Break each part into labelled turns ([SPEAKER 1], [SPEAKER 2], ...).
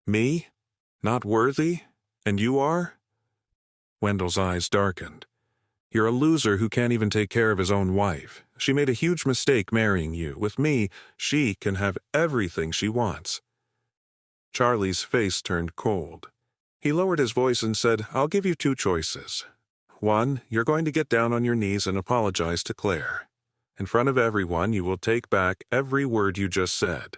[SPEAKER 1] Me? Not worthy? And you are? Wendell's eyes darkened. You're a loser who can't even take care of his own wife. She made a huge mistake marrying you. With me, she can have everything she wants. Charlie's face turned cold. He lowered his voice and said, I'll give you two choices. One, you're going to get down on your knees and apologize to Claire. In front of everyone, you will take back every word you just said.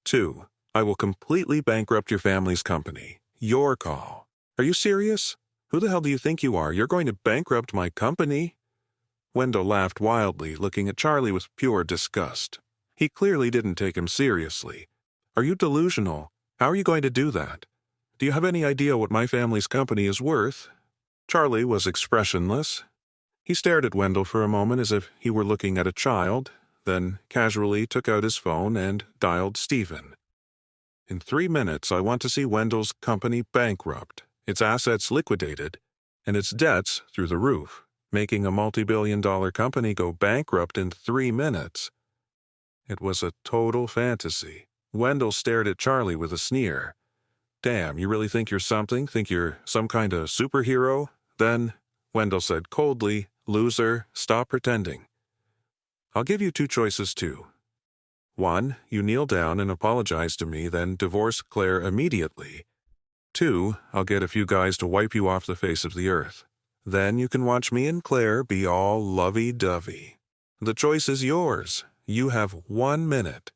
[SPEAKER 1] Two, I will completely bankrupt your family's company. Your call. Are you serious? Who the hell do you think you are? You're going to bankrupt my company? Wendell laughed wildly, looking at Charlie with pure disgust. He clearly didn't take him seriously. Are you delusional? How are you going to do that? Do you have any idea what my family's company is worth? Charlie was expressionless. He stared at Wendell for a moment as if he were looking at a child, then casually took out his phone and dialed Stephen. In 3 minutes, I want to see Wendell's company bankrupt, its assets liquidated, and its debts through the roof, making a multi-billion-dollar company go bankrupt in 3 minutes. It was a total fantasy. Wendell stared at Charlie with a sneer. Damn, you really think you're something? Think you're some kind of superhero? Then, Wendell said coldly, loser, stop pretending. I'll give you two choices too. One, you kneel down and apologize to me, then divorce Claire immediately. Two, I'll get a few guys to wipe you off the face of the earth. Then you can watch me and Claire be all lovey-dovey. The choice is yours. You have 1 minute.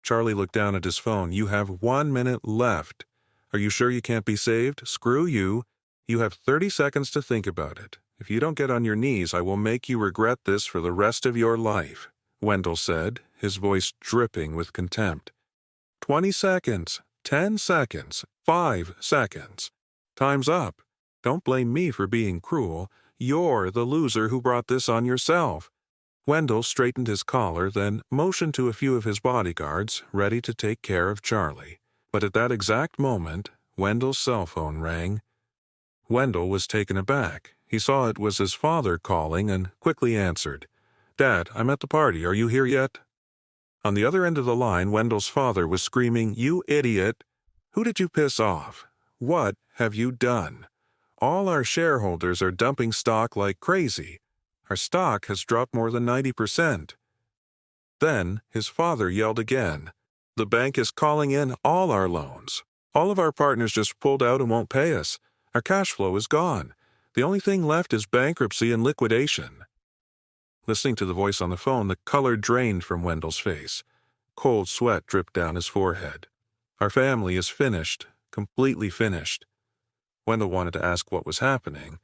[SPEAKER 1] Charlie looked down at his phone. You have 1 minute left. Are you sure you can't be saved? Screw you. You have 30 seconds to think about it. If you don't get on your knees, I will make you regret this for the rest of your life, Wendell said, his voice dripping with contempt. 20 seconds, 10 seconds, 5 seconds. Time's up. Don't blame me for being cruel. You're the loser who brought this on yourself. Wendell straightened his collar, then motioned to a few of his bodyguards, ready to take care of Charlie. But at that exact moment, Wendell's cell phone rang. Wendell was taken aback. He saw it was his father calling and quickly answered. Dad, I'm at the party. Are you here yet? On the other end of the line, Wendell's father was screaming, You idiot! Who did you piss off? What have you done? All our shareholders are dumping stock like crazy. Our stock has dropped more than 90%. Then his father yelled again. The bank is calling in all our loans. All of our partners just pulled out and won't pay us. Our cash flow is gone. The only thing left is bankruptcy and liquidation. Listening to the voice on the phone, the color drained from Wendell's face. Cold sweat dripped down his forehead. Our family is finished, completely finished. Wendell wanted to ask what was happening,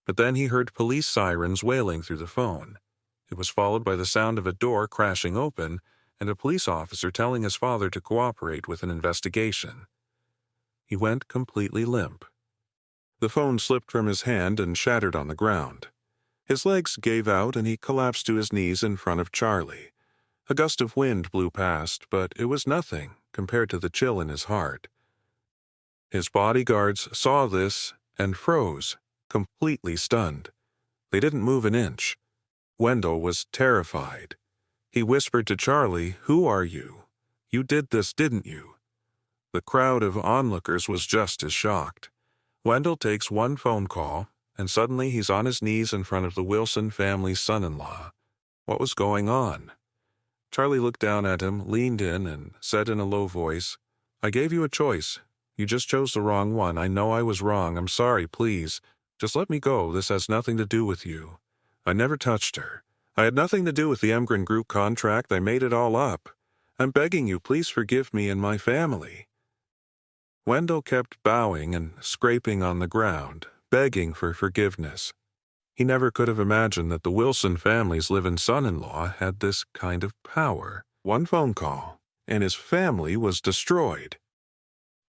[SPEAKER 1] but then he heard police sirens wailing through the phone. It was followed by the sound of a door crashing open and a police officer telling his father to cooperate with an investigation. He went completely limp. The phone slipped from his hand and shattered on the ground. His legs gave out and he collapsed to his knees in front of Charlie. A gust of wind blew past, but it was nothing compared to the chill in his heart. His bodyguards saw this and froze, completely stunned. They didn't move an inch. Wendell was terrified. He whispered to Charlie, Who are you? You did this, didn't you? The crowd of onlookers was just as shocked. Wendell takes one phone call, and suddenly he's on his knees in front of the Wilson family's son-in-law. What was going on? Charlie looked down at him, leaned in, and said in a low voice, I gave you a choice. You just chose the wrong one. I know I was wrong. I'm sorry, please. Just let me go. This has nothing to do with you. I never touched her. I had nothing to do with the Emgren Group contract. I made it all up. I'm begging you, please forgive me and my family. Wendell kept bowing and scraping on the ground, begging for forgiveness. He never could have imagined that the Wilson family's live-in son-in-law had this kind of power. One phone call, and his family was destroyed.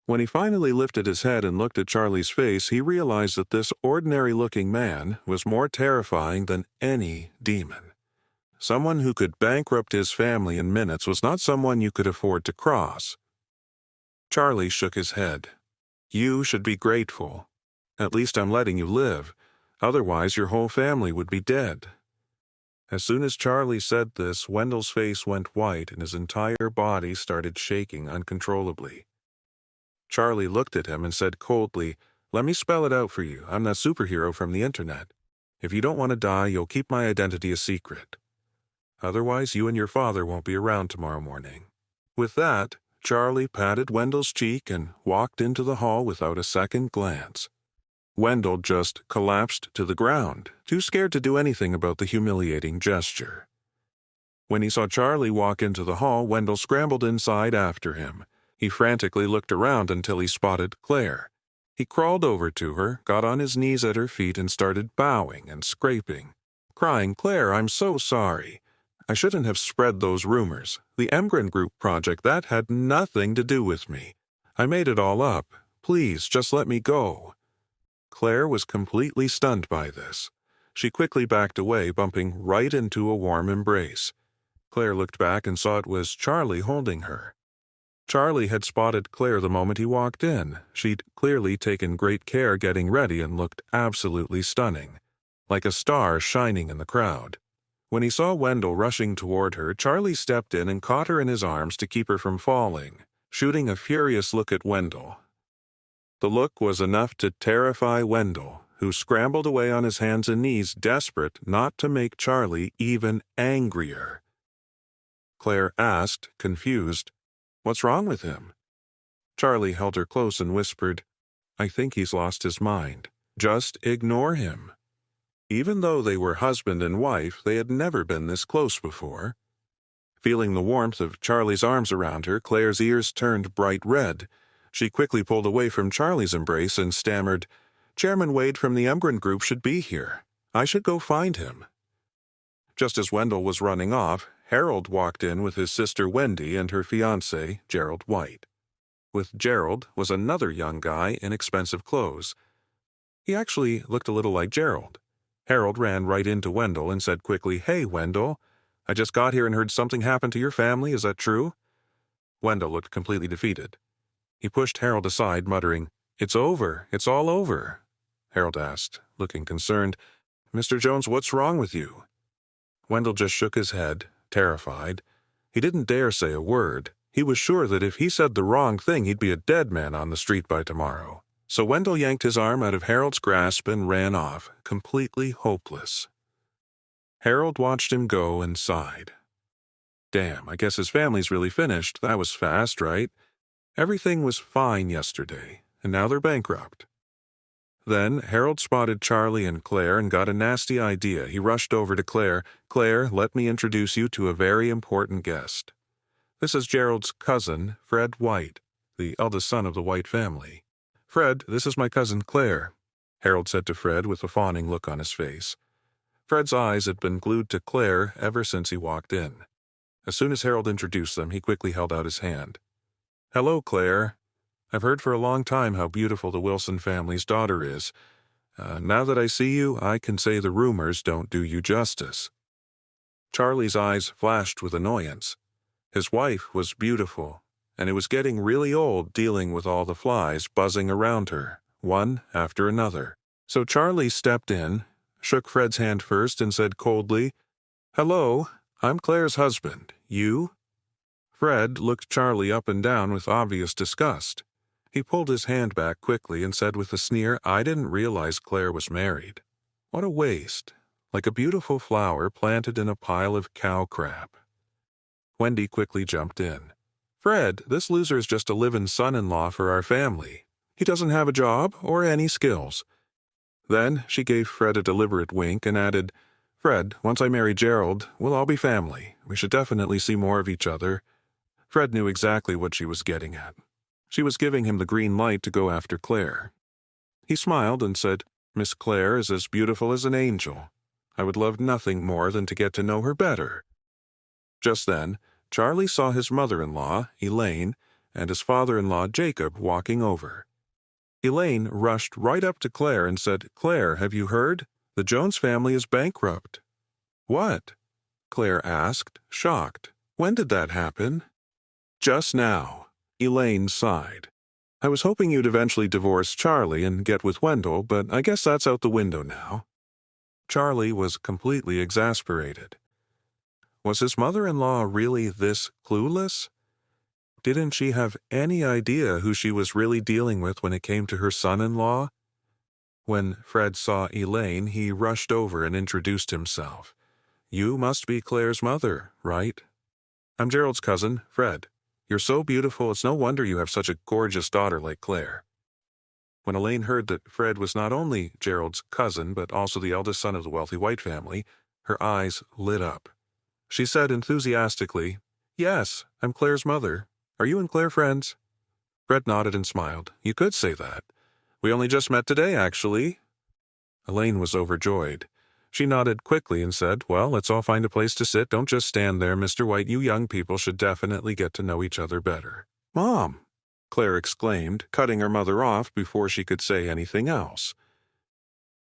[SPEAKER 1] When he finally lifted his head and looked at Charlie's face, he realized that this ordinary-looking man was more terrifying than any demon. Someone who could bankrupt his family in minutes was not someone you could afford to cross. Charlie shook his head. You should be grateful. At least I'm letting you live. Otherwise, your whole family would be dead. As soon as Charlie said this, Wendell's face went white and his entire body started shaking uncontrollably. Charlie looked at him and said coldly, "Let me spell it out for you. I'm that superhero from the internet. If you don't want to die, you'll keep my identity a secret. Otherwise, you and your father won't be around tomorrow morning." With that, Charlie patted Wendell's cheek and walked into the hall without a second glance. Wendell just collapsed to the ground, too scared to do anything about the humiliating gesture. When he saw Charlie walk into the hall, Wendell scrambled inside after him. He frantically looked around until he spotted Claire. He crawled over to her, got on his knees at her feet, and started bowing and scraping, crying, "Claire, I'm so sorry. I shouldn't have spread those rumors. The Emgren Group project, that had nothing to do with me. I made it all up. Please, just let me go." Claire was completely stunned by this. She quickly backed away, bumping right into a warm embrace. Claire looked back and saw it was Charlie holding her. Charlie had spotted Claire the moment he walked in. She'd clearly taken great care getting ready and looked absolutely stunning, like a star shining in the crowd. When he saw Wendell rushing toward her, Charlie stepped in and caught her in his arms to keep her from falling, shooting a furious look at Wendell. The look was enough to terrify Wendell, who scrambled away on his hands and knees, desperate not to make Charlie even angrier. Claire asked, confused, "What's wrong with him?" Charlie held her close and whispered, "I think he's lost his mind. Just ignore him." Even though they were husband and wife, they had never been this close before. Feeling the warmth of Charlie's arms around her, Claire's ears turned bright red. She quickly pulled away from Charlie's embrace and stammered, "Chairman Wade from the Emgren Group should be here. I should go find him." Just as Wendell was running off, Harold walked in with his sister Wendy and her fiancé, Gerald White. With Gerald was another young guy in expensive clothes. He actually looked a little like Gerald. Harold ran right into Wendell and said quickly, "Hey, Wendell, I just got here and heard something happened to your family. Is that true?" Wendell looked completely defeated. He pushed Harold aside, muttering, "It's over. It's all over." Harold asked, looking concerned, "Mr. Jones, what's wrong with you?" Wendell just shook his head, terrified. He didn't dare say a word. He was sure that if he said the wrong thing, he'd be a dead man on the street by tomorrow. So Wendell yanked his arm out of Harold's grasp and ran off, completely hopeless. Harold watched him go and sighed. Damn, I guess his family's really finished. That was fast, right? Everything was fine yesterday, and now they're bankrupt. Then Harold spotted Charlie and Claire and got a nasty idea. He rushed over to Claire. "Claire, let me introduce you to a very important guest. This is Gerald's cousin, Fred White, the eldest son of the White family. Fred, this is my cousin Claire," Harold said to Fred with a fawning look on his face. Fred's eyes had been glued to Claire ever since he walked in. As soon as Harold introduced them, he quickly held out his hand. "Hello, Claire. I've heard for a long time how beautiful the Wilson family's daughter is. Now that I see you, I can say the rumors don't do you justice." Charlie's eyes flashed with annoyance. His wife was beautiful, and it was getting really old dealing with all the flies buzzing around her, one after another. So Charlie stepped in, shook Fred's hand first, and said coldly, "Hello, I'm Claire's husband. You?" Fred looked Charlie up and down with obvious disgust. He pulled his hand back quickly and said with a sneer, "I didn't realize Claire was married. What a waste, like a beautiful flower planted in a pile of cow crap." Wendy quickly jumped in. "Fred, this loser is just a live-in son-in-law for our family. He doesn't have a job or any skills." Then she gave Fred a deliberate wink and added, "Fred, once I marry Gerald, we'll all be family. We should definitely see more of each other." Fred knew exactly what she was getting at. She was giving him the green light to go after Claire. He smiled and said, "Miss Claire is as beautiful as an angel. I would love nothing more than to get to know her better." Just then, Charlie saw his mother-in-law, Elaine, and his father-in-law, Jacob, walking over. Elaine rushed right up to Claire and said, "Claire, have you heard? The Jones family is bankrupt." "What?" Claire asked, shocked. "When did that happen?" "Just now." Elaine sighed. "I was hoping you'd eventually divorce Charlie and get with Wendell, but I guess that's out the window now." Charlie was completely exasperated. Was his mother-in-law really this clueless? Didn't she have any idea who she was really dealing with when it came to her son-in-law? When Fred saw Elaine, he rushed over and introduced himself. "You must be Claire's mother, right? I'm Gerald's cousin, Fred. You're so beautiful, it's no wonder you have such a gorgeous daughter like Claire." When Elaine heard that Fred was not only Gerald's cousin, but also the eldest son of the wealthy White family, her eyes lit up. She said enthusiastically, "Yes, I'm Claire's mother. Are you and Claire friends?" Fred nodded and smiled. "You could say that. We only just met today, actually." Elaine was overjoyed. She nodded quickly and said, "Well, let's all find a place to sit. Don't just stand there, Mr. White. You young people should definitely get to know each other better." "Mom!" Claire exclaimed, cutting her mother off before she could say anything else.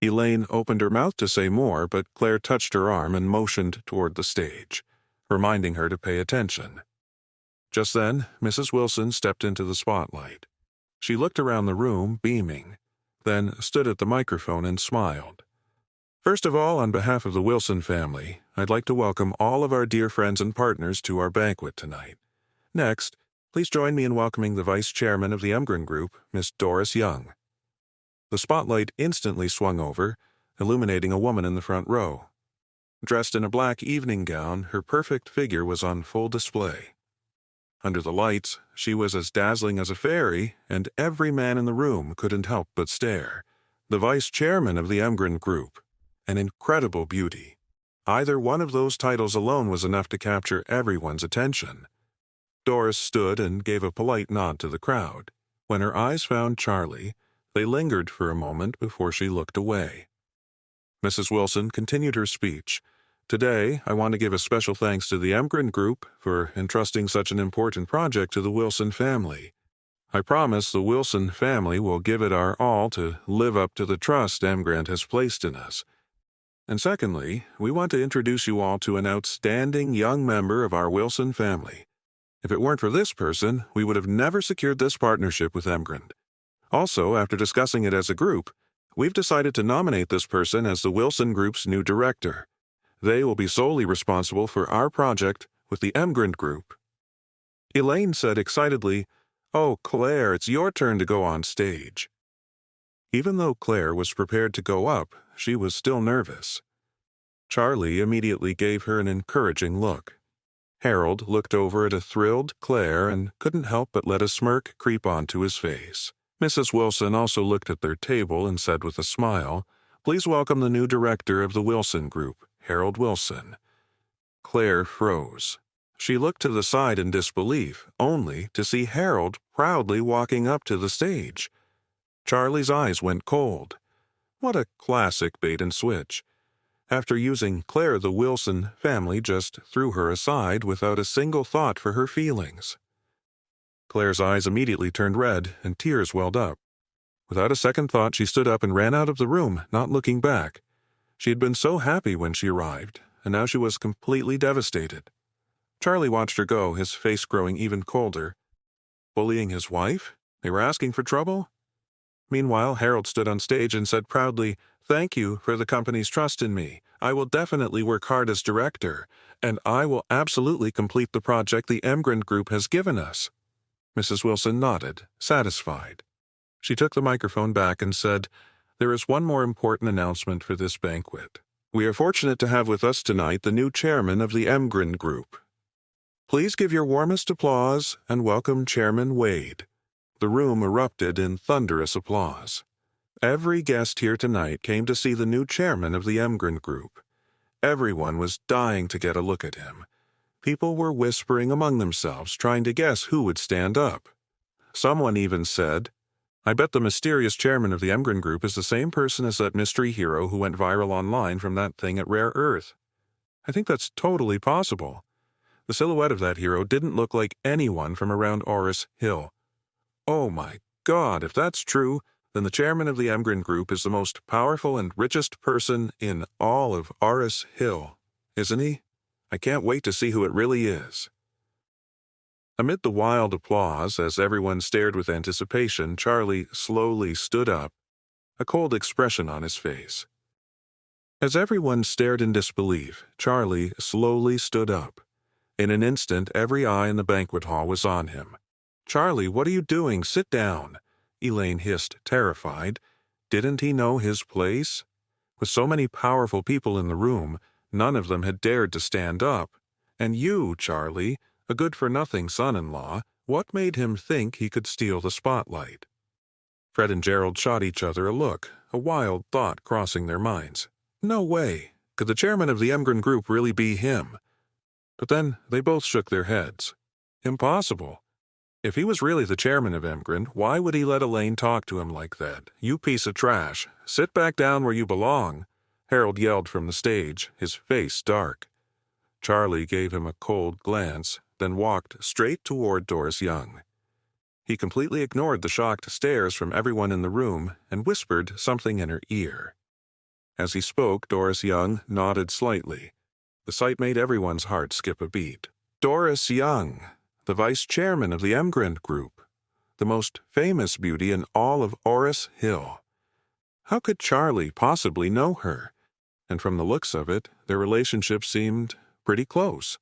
[SPEAKER 1] Elaine opened her mouth to say more, but Claire touched her arm and motioned toward the stage, reminding her to pay attention. Just then, Mrs. Wilson stepped into the spotlight. She looked around the room, beaming, then stood at the microphone and smiled. "First of all, on behalf of the Wilson family, I'd like to welcome all of our dear friends and partners to our banquet tonight. Next, please join me in welcoming the vice chairman of the Emgren Group, Miss Doris Young." The spotlight instantly swung over, illuminating a woman in the front row. Dressed in a black evening gown, her perfect figure was on full display. Under the lights, she was as dazzling as a fairy, and every man in the room couldn't help but stare. The vice chairman of the Emgren Group, an incredible beauty. Either one of those titles alone was enough to capture everyone's attention. Doris stood and gave a polite nod to the crowd. When her eyes found Charlie, they lingered for a moment before she looked away. Mrs. Wilson continued her speech. "Today, I want to give a special thanks to the Emgren Group for entrusting such an important project to the Wilson family. I promise the Wilson family will give it our all to live up to the trust Emgren has placed in us. And secondly, we want to introduce you all to an outstanding young member of our Wilson family. If it weren't for this person, we would have never secured this partnership with Emgren. Also, after discussing it as a group, we've decided to nominate this person as the Wilson Group's new director. They will be solely responsible for our project with the Emgren Group." Elaine said excitedly, "Oh, Claire, it's your turn to go on stage." Even though Claire was prepared to go up, she was still nervous. Charlie immediately gave her an encouraging look. Harold looked over at a thrilled Claire and couldn't help but let a smirk creep onto his face. Mrs. Wilson also looked at their table and said with a smile, "Please welcome the new director of the Wilson Group, Harold Wilson." Claire froze. She looked to the side in disbelief, only to see Harold proudly walking up to the stage. Charlie's eyes went cold. What a classic bait and switch. After using Claire, the Wilson family just threw her aside without a single thought for her feelings. Claire's eyes immediately turned red and tears welled up. Without a second thought, she stood up and ran out of the room, not looking back. She had been so happy when she arrived, and now she was completely devastated. Charlie watched her go, his face growing even colder. Bullying his wife? They were asking for trouble? Meanwhile, Harold stood on stage and said proudly, "Thank you for the company's trust in me. I will definitely work hard as director, and I will absolutely complete the project the Emgren Group has given us." Mrs. Wilson nodded, satisfied. She took the microphone back and said, "There is one more important announcement for this banquet. We are fortunate to have with us tonight the new chairman of the Emgren Group. Please give your warmest applause and welcome Chairman Wade." The room erupted in thunderous applause. Every guest here tonight came to see the new chairman of the Emgren Group. Everyone was dying to get a look at him. People were whispering among themselves, trying to guess who would stand up. Someone even said, "I bet the mysterious chairman of the Emgren Group is the same person as that mystery hero who went viral online from that thing at Rare Earth. I think that's totally possible. The silhouette of that hero didn't look like anyone from around Oris Hill. Oh my God, if that's true, then the chairman of the Emgren Group is the most powerful and richest person in all of Oris Hill, isn't he? I can't wait to see who it really is." Amid the wild applause, as everyone stared with anticipation, Charlie slowly stood up, a cold expression on his face. As everyone stared in disbelief, Charlie slowly stood up. In an instant, every eye in the banquet hall was on him. "Charlie, what are you doing? Sit down," Elaine hissed, terrified. Didn't he know his place? With so many powerful people in the room, none of them had dared to stand up. And you, Charlie, a good-for-nothing son-in-law, what made him think he could steal the spotlight? Fred and Gerald shot each other a look, a wild thought crossing their minds. No way. Could the chairman of the Emgren Group really be him? But then they both shook their heads. Impossible. If he was really the chairman of Emgren, why would he let Elaine talk to him like that? "You piece of trash. Sit back down where you belong," Harold yelled from the stage, his face dark. Charlie gave him a cold glance, then walked straight toward Doris Young. He completely ignored the shocked stares from everyone in the room and whispered something in her ear. As he spoke, Doris Young nodded slightly. The sight made everyone's heart skip a beat. Doris Young, the vice chairman of the Emgren Group, the most famous beauty in all of Oris Hill. How could Charlie possibly know her? And from the looks of it, their relationship seemed pretty close.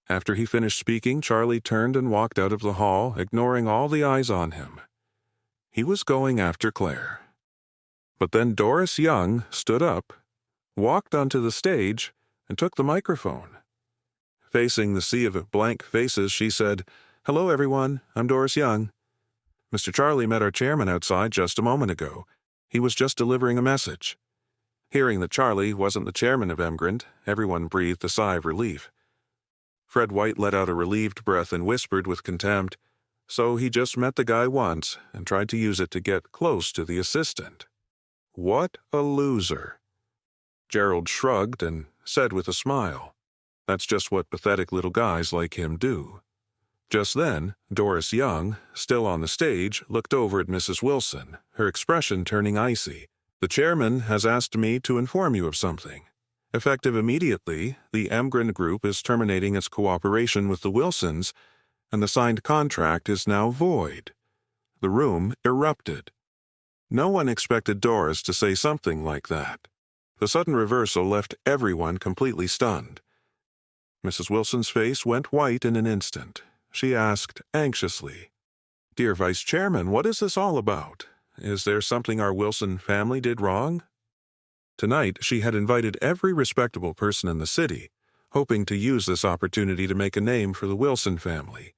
[SPEAKER 1] After he finished speaking, Charlie turned and walked out of the hall, ignoring all the eyes on him. He was going after Claire. But then Doris Young stood up, walked onto the stage, and took the microphone. Facing the sea of blank faces, she said, "Hello, everyone. I'm Doris Young. Mr. Charlie met our chairman outside just a moment ago. He was just delivering a message." Hearing that Charlie wasn't the chairman of Emgren, everyone breathed a sigh of relief. Fred White let out a relieved breath and whispered with contempt, "So he just met the guy once and tried to use it to get close to the assistant. What a loser." Gerald shrugged and said with a smile, "That's just what pathetic little guys like him do." Just then, Doris Young, still on the stage, looked over at Mrs. Wilson, her expression turning icy. "The chairman has asked me to inform you of something. Effective immediately, the Emgren Group is terminating its cooperation with the Wilsons, and the signed contract is now void." The room erupted. No one expected Doris to say something like that. The sudden reversal left everyone completely stunned. Mrs. Wilson's face went white in an instant. She asked anxiously, "Dear Vice Chairman, what is this all about? Is there something our Wilson family did wrong?" Tonight, she had invited every respectable person in the city, hoping to use this opportunity to make a name for the Wilson family.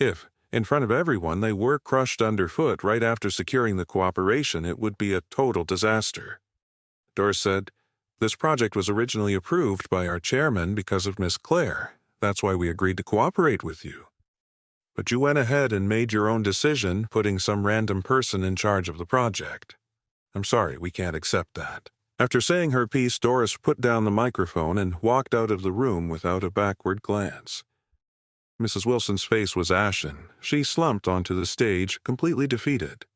[SPEAKER 1] If, in front of everyone, they were crushed underfoot right after securing the cooperation, it would be a total disaster. Doris said, "This project was originally approved by our chairman because of Miss Claire. That's why we agreed to cooperate with you. But you went ahead and made your own decision, putting some random person in charge of the project. I'm sorry, we can't accept that." After saying her piece, Doris put down the microphone and walked out of the room without a backward glance. Mrs. Wilson's face was ashen. She slumped onto the stage, completely defeated.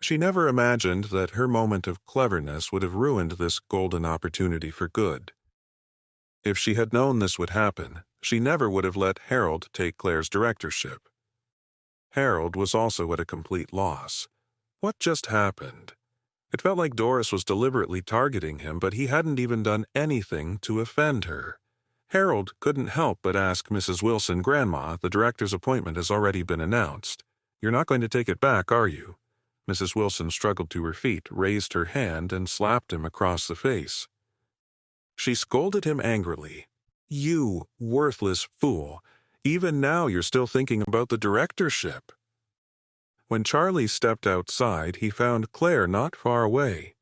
[SPEAKER 1] She never imagined that her moment of cleverness would have ruined this golden opportunity for good. If she had known this would happen, she never would have let Harold take Claire's directorship. Harold was also at a complete loss. What just happened? It felt like Doris was deliberately targeting him, but he hadn't even done anything to offend her. Harold couldn't help but ask Mrs. Wilson, "Grandma, the director's appointment has already been announced. You're not going to take it back, are you?" Mrs. Wilson struggled to her feet, raised her hand, and slapped him across the face. She scolded him angrily. "You worthless fool. Even now you're still thinking about the directorship." When Charlie stepped outside, he found Claire not far away.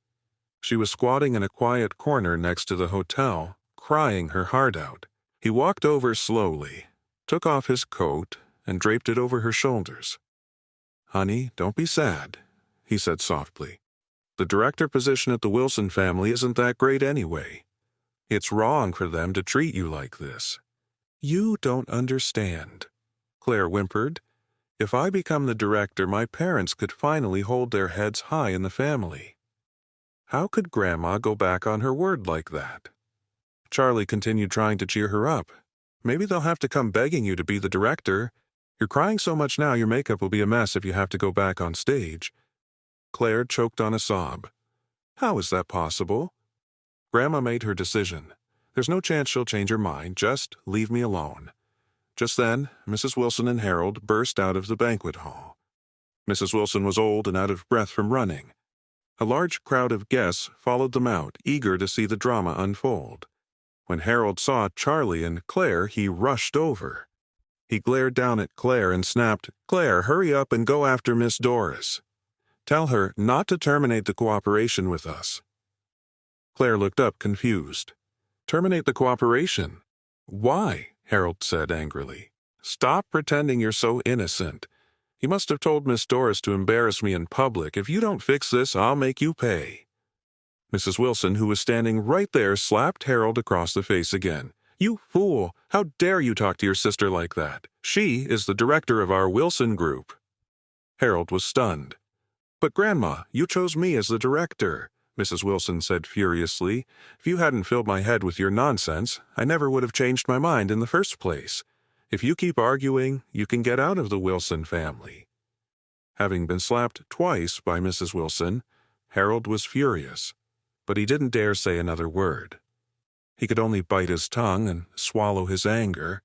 [SPEAKER 1] She was squatting in a quiet corner next to the hotel, crying her heart out. He walked over slowly, took off his coat, and draped it over her shoulders. "Honey, don't be sad," he said softly. "The director position at the Wilson family isn't that great anyway. It's wrong for them to treat you like this." "You don't understand," Claire whimpered. "If I become the director, my parents could finally hold their heads high in the family." How could Grandma go back on her word like that? Charlie continued trying to cheer her up. "Maybe they'll have to come begging you to be the director. You're crying so much now your makeup will be a mess if you have to go back on stage." Claire choked on a sob. "How is that possible?" Grandma made her decision. "There's no chance she'll change her mind. Just leave me alone." Just then, Mrs. Wilson and Harold burst out of the banquet hall. Mrs. Wilson was old and out of breath from running. A large crowd of guests followed them out, eager to see the drama unfold. When Harold saw Charlie and Claire, he rushed over. He glared down at Claire and snapped, "Claire, hurry up and go after Miss Doris. Tell her not to terminate the cooperation with us." Claire looked up, confused. "Terminate the cooperation? Why?" Harold said angrily. "Stop pretending you're so innocent. You must have told Miss Doris to embarrass me in public. If you don't fix this, I'll make you pay." Mrs. Wilson, who was standing right there, slapped Harold across the face again. "You fool! How dare you talk to your sister like that? She is the director of our Wilson group." Harold was stunned. "But Grandma, you chose me as the director," Mrs. Wilson said furiously. "If you hadn't filled my head with your nonsense, I never would have changed my mind in the first place. If you keep arguing, you can get out of the Wilson family." Having been slapped twice by Mrs. Wilson, Harold was furious, but he didn't dare say another word. He could only bite his tongue and swallow his anger.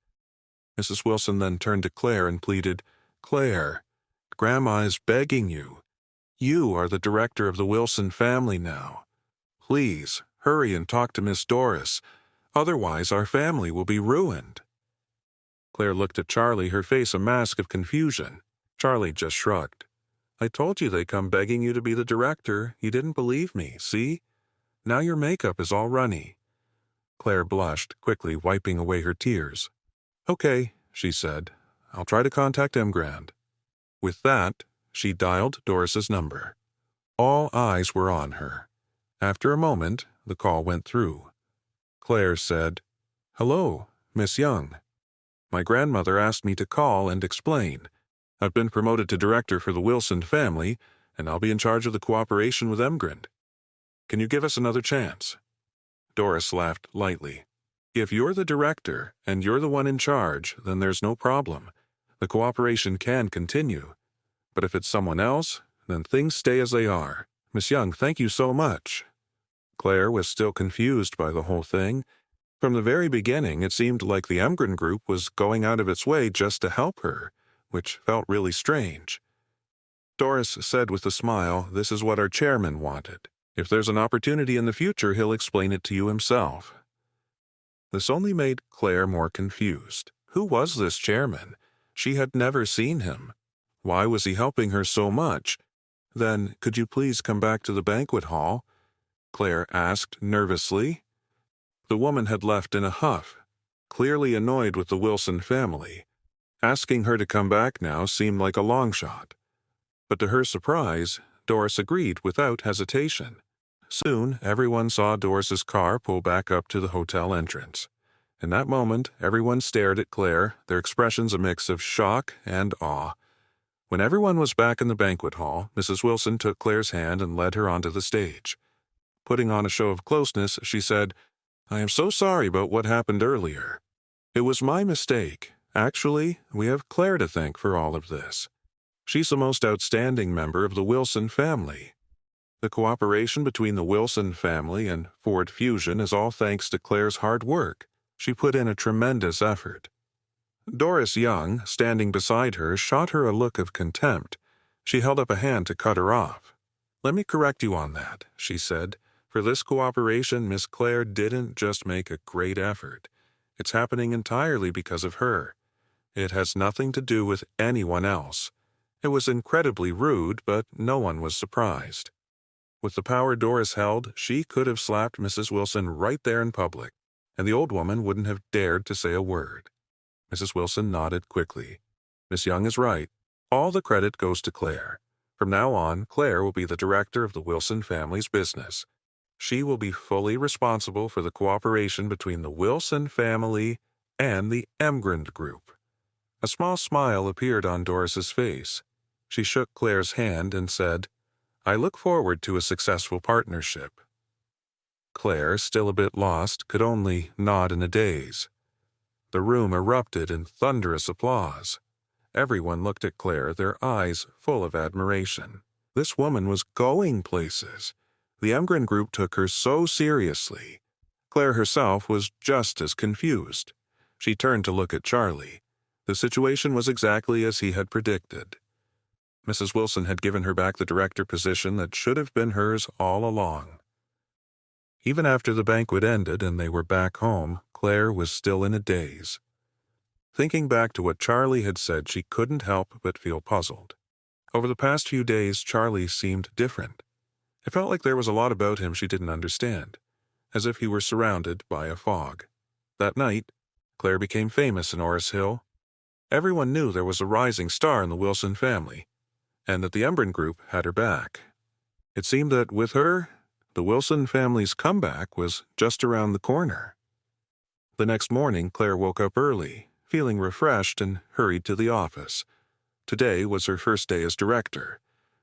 [SPEAKER 1] Mrs. Wilson then turned to Claire and pleaded, "Claire, Grandma is begging you. You are the director of the Wilson family now. Please, hurry and talk to Miss Doris. Otherwise, our family will be ruined." Claire looked at Charlie, her face a mask of confusion. Charlie just shrugged. "I told you they'd come begging you to be the director. You didn't believe me, see? Now your makeup is all runny." Claire blushed, quickly wiping away her tears. "Okay," she said. "I'll try to contact Emgrand." With that, she dialed Doris's number. All eyes were on her. After a moment, the call went through. Claire said, "Hello, Miss Young. My grandmother asked me to call and explain. I've been promoted to director for the Wilson family, and I'll be in charge of the cooperation with Emgrand. Can you give us another chance?" Doris laughed lightly. "If you're the director, and you're the one in charge, then there's no problem. The cooperation can continue. But if it's someone else, then things stay as they are. Miss Young, thank you so much." Claire was still confused by the whole thing. From the very beginning, it seemed like the Emgrand group was going out of its way just to help her, which felt really strange. Doris said with a smile, "This is what our chairman wanted. If there's an opportunity in the future, he'll explain it to you himself." This only made Claire more confused. Who was this chairman? She had never seen him. Why was he helping her so much? Then, "Could you please come back to the banquet hall?" Claire asked nervously. The woman had left in a huff, clearly annoyed with the Wilson family. Asking her to come back now seemed like a long shot. But to her surprise, Doris agreed without hesitation. Soon, everyone saw Doris's car pull back up to the hotel entrance. In that moment, everyone stared at Claire, their expressions a mix of shock and awe. When everyone was back in the banquet hall, Mrs. Wilson took Claire's hand and led her onto the stage. Putting on a show of closeness, she said, "I am so sorry about what happened earlier. It was my mistake. Actually, we have Claire to thank for all of this. She's the most outstanding member of the Wilson family. The cooperation between the Wilson family and Ford Fusion is all thanks to Claire's hard work. She put in a tremendous effort." Doris Young, standing beside her, shot her a look of contempt. She held up a hand to cut her off. "Let me correct you on that," she said. "For this cooperation, Miss Claire didn't just make a great effort. It's happening entirely because of her. It has nothing to do with anyone else. It was incredibly rude, but no one was surprised. With the power Doris held, she could have slapped Mrs. Wilson right there in public, and the old woman wouldn't have dared to say a word." Mrs. Wilson nodded quickly. "Miss Young is right. All the credit goes to Claire. From now on, Claire will be the director of the Wilson family's business. She will be fully responsible for the cooperation between the Wilson family and the Emgrand group." A small smile appeared on Doris's face. She shook Claire's hand and said, "I look forward to a successful partnership." Claire, still a bit lost, could only nod in a daze. The room erupted in thunderous applause. Everyone looked at Claire, their eyes full of admiration. This woman was going places. The Emgrand group took her so seriously. Claire herself was just as confused. She turned to look at Charlie. The situation was exactly as he had predicted. Mrs. Wilson had given her back the director position that should have been hers all along. Even after the banquet ended and they were back home, Claire was still in a daze. Thinking back to what Charlie had said, she couldn't help but feel puzzled. Over the past few days, Charlie seemed different. It felt like there was a lot about him she didn't understand, as if he were surrounded by a fog. That night, Claire became famous in Orris Hill. Everyone knew there was a rising star in the Wilson family, and that the Embren Group had her back. It seemed that with her, the Wilson family's comeback was just around the corner. The next morning, Claire woke up early, feeling refreshed, and hurried to the office. Today was her first day as director.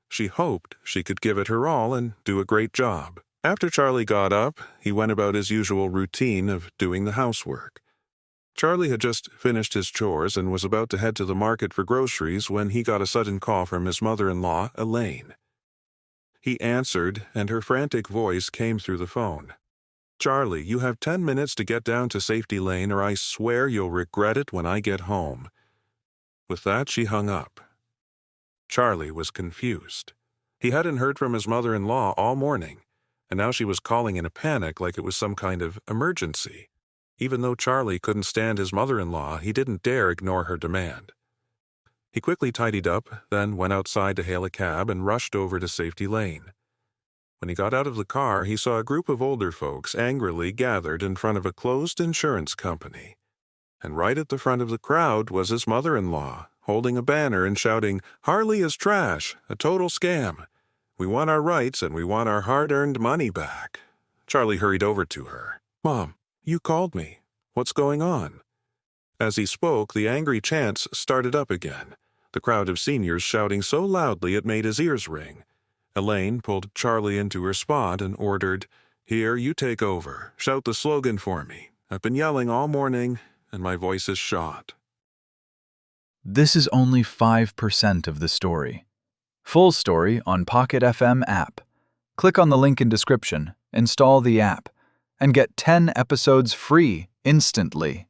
[SPEAKER 1] She hoped she could give it her all and do a great job. After Charlie got up, he went about his usual routine of doing the housework. Charlie had just finished his chores and was about to head to the market for groceries when he got a sudden call from his mother-in-law, Elaine. He answered, and her frantic voice came through the phone. "Charlie, you have 10 minutes to get down to Safety Lane, or I swear you'll regret it when I get home." With that, she hung up. Charlie was confused. He hadn't heard from his mother-in-law all morning, and now she was calling in a panic like it was some kind of emergency. Even though Charlie couldn't stand his mother-in-law, he didn't dare ignore her demand. He quickly tidied up, then went outside to hail a cab and rushed over to Safety Lane. When he got out of the car, he saw a group of older folks angrily gathered in front of a closed insurance company. And right at the front of the crowd was his mother-in-law, holding a banner and shouting, "Harley is trash, a total scam. We want our rights and we want our hard-earned money back." Charlie hurried over to her. "Mom, you called me. What's going on?" As he spoke, the angry chants started up again, the crowd of seniors shouting so loudly it made his ears ring. Elaine pulled Charlie into her spot and ordered, "Here, you take over. Shout the slogan for me. I've been yelling all morning, and my voice is shot."
[SPEAKER 2] This is only 5% of the story. Full story on Pocket FM app. Click on the link in description, install the app, and get 10 episodes free instantly.